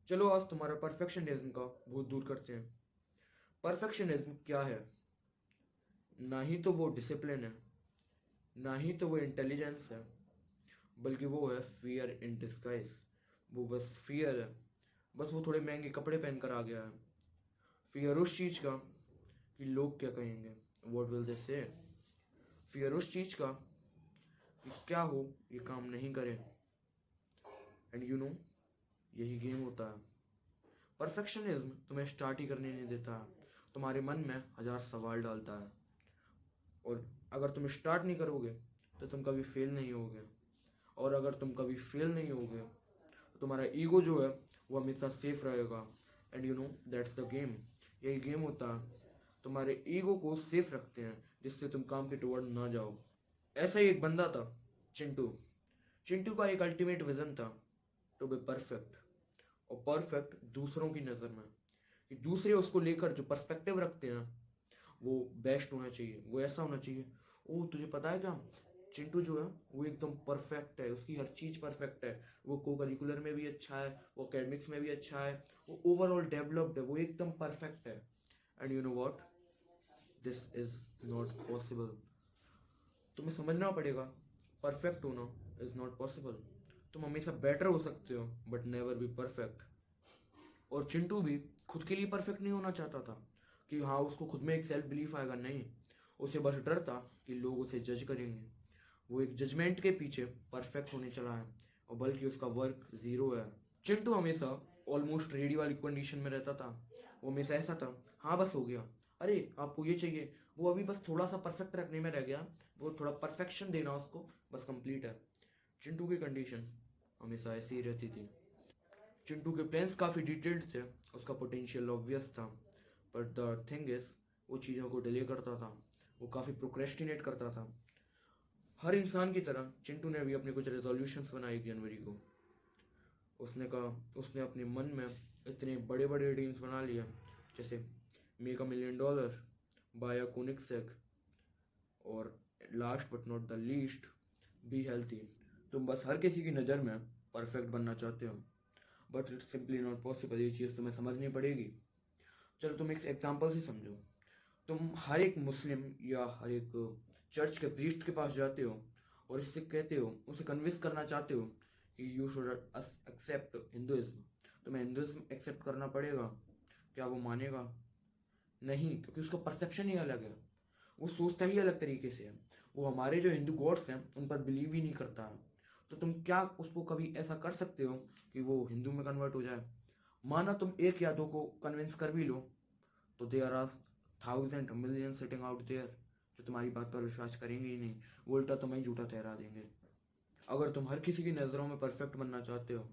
चलो आज तुम्हारा परफेक्शनिज्म का बहुत दूर करते हैं। परफेक्शनिज्म क्या है? ना ही तो वो डिसिप्लिन है, ना ही तो वो इंटेलिजेंस है, बल्कि वो है फियर इन डिस्गाइज। वो बस फियर है। बस वो थोड़े महंगे कपड़े पहनकर आ गया है। फियर उस चीज़ का कि लोग क्या कहेंगे, वॉट विल दे से। फियर उस चीज़ का कि क्या हो ये काम नहीं करे। एंड यू नो, यही गेम होता है। परफेक्शनिज्म तुम्हें स्टार्ट ही करने नहीं देता। तुम्हारे मन में हजार सवाल डालता है, और अगर तुम स्टार्ट नहीं करोगे तो तुम कभी फेल नहीं होगे। और अगर तुम कभी फेल नहीं होगे तो तुम्हारा ईगो जो है वो हमेशा सेफ रहेगा। And you know that's the game. यही गेम होता है। तुम्हारे ईगो को सेफ रखते हैं जिससे तुम काम के टुवर्ड ना जाओ। ऐसा ही एक बंदा था, चिंटू। चिंटू का एक अल्टीमेट विजन था, टू बी परफेक्ट। और परफेक्ट दूसरों की नज़र में, कि दूसरे उसको लेकर जो पर्सपेक्टिव रखते हैं वो बेस्ट होना चाहिए, वो ऐसा होना चाहिए। ओ तुझे पता है क्या, चिंटू जो है वो एकदम परफेक्ट है, उसकी हर चीज़ परफेक्ट है। वो को करिकुलर में भी अच्छा है, वो एकेडमिक्स में भी अच्छा है, वो ओवरऑल डेवलप्ड है, वो एकदम परफेक्ट है। And you know what, this is not possible. तुम्हें समझना पड़ेगा, परफेक्ट होना इज नॉट पॉसिबल। तुम हमेशा बेटर हो सकते हो बट नेवर बी परफेक्ट। और चिंटू भी खुद के लिए परफेक्ट नहीं होना चाहता था, कि हाँ उसको खुद में एक सेल्फ बिलीफ आएगा, नहीं। उसे बस डर था कि लोग उसे जज करेंगे। वो एक जजमेंट के पीछे परफेक्ट होने चला है, और बल्कि उसका वर्क जीरो है। चिंटू हमेशा ऑलमोस्ट रेडी वाली कंडीशन में रहता था। वो हमेशा ऐसा था, हाँ बस हो गया, अरे आपको ये चाहिए, वो अभी बस थोड़ा सा परफेक्ट रखने में रह गया, वो थोड़ा परफेक्शन देना उसको, बस कंप्लीट है। चिंटू की कंडीशन हमेशा ऐसी ही रहती थी। चिंटू के प्लान्स काफ़ी डिटेल्ड थे, उसका पोटेंशियल ऑब्वियस था, बट द थिंग इज वो चीज़ों को डिले करता था, वो काफ़ी प्रोक्रेस्टिनेट करता था। हर इंसान की तरह चिंटू ने भी अपने कुछ रेजोल्यूशंस बनाए जनवरी को। उसने कहा, उसने अपने मन में इतने बड़े बड़े ड्रीम्स बना लिए, जैसे मेक $1 million, बाय अ कोनिक्सेक, और last but not the least, be healthy. तुम बस हर किसी की नज़र में परफेक्ट बनना चाहते हो, but it's simply not possible. ये चीज़ तुम्हें समझनी पड़ेगी। चलो तुम एक एग्जाम्पल से समझो। तुम हर एक मुस्लिम या हर एक चर्च के प्रीस्ट के पास जाते हो और इससे कहते हो, उसे कन्विंस करना चाहते हो कि यू शुड एक्सेप्ट हिंदुइज्म। तुम्हें हिंदुइज्म एक्सेप्ट करना पड़ेगा। क्या वो मानेगा? नहीं, क्योंकि उसका परसेप्शन ही अलग है। वो सोचता ही अलग तरीके से है। वो हमारे जो हिंदू गॉड्स हैं उन पर बिलीव ही नहीं करता है। तो तुम क्या उसको कभी ऐसा कर सकते हो कि वो हिंदू में कन्वर्ट हो जाए? माना तुम एक या दो को कन्विंस कर भी लो, तो there are thousand million sitting out there जो तुम्हारी बात पर विश्वास करेंगे ही नहीं, वो उल्टा तुम्हें झूठा ठहरा देंगे। अगर तुम हर किसी की नज़रों में परफेक्ट बनना चाहते हो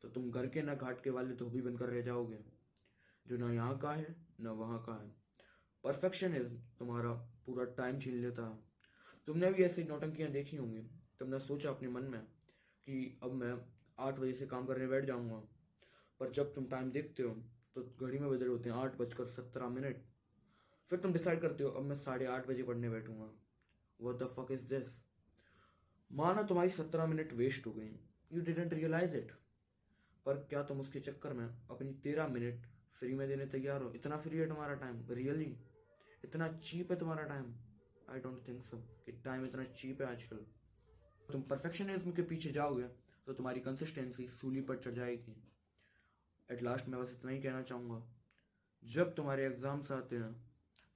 तो तुम घर के ना घाट के वाले धोबी बनकर रह जाओगे, जो ना यहाँ का है ना वहाँ का है। परफेक्शनिज्म तुम्हारा पूरा टाइम छीन लेता है। तुमने भी ऐसी नौटंकियाँ देखी होंगी। तुमने सोचा अपने मन में कि अब मैं 8 बजे से काम करने बैठ जाऊंगा, पर जब तुम टाइम देखते हो तो घड़ी में बज रहे होते हैं 8:17। फिर तुम डिसाइड करते हो अब मैं 8:30 बजे पढ़ने बैठूंगा। What the fuck is this. माना तुम्हारी 17 मिनट वेस्ट हो गई, यू डिडंट रियलाइज इट। पर क्या तुम उसके चक्कर में अपनी 13 मिनट फ्री में देने तैयार हो? इतना फ्री है तुम्हारा टाइम? रियली इतना चीप है तुम्हारा time? I don't think so कि टाइम इतना चीप है आजकल। तुम परफेक्शनिज्म के पीछे जाओगे तो तुम्हारी कंसिस्टेंसी सूली पर चढ़ जाएगी। एट लास्ट मैं बस इतना ही कहना चाहूँगा, जब तुम्हारे एग्जाम्स आते हैं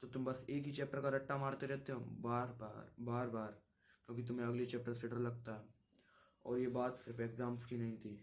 तो तुम बस एक ही चैप्टर का रट्टा मारते रहते हो बार बार बार बार, क्योंकि तुम्हें अगले चैप्टर से डर लगता है। और ये बात सिर्फ एग्जाम्स की नहीं थी,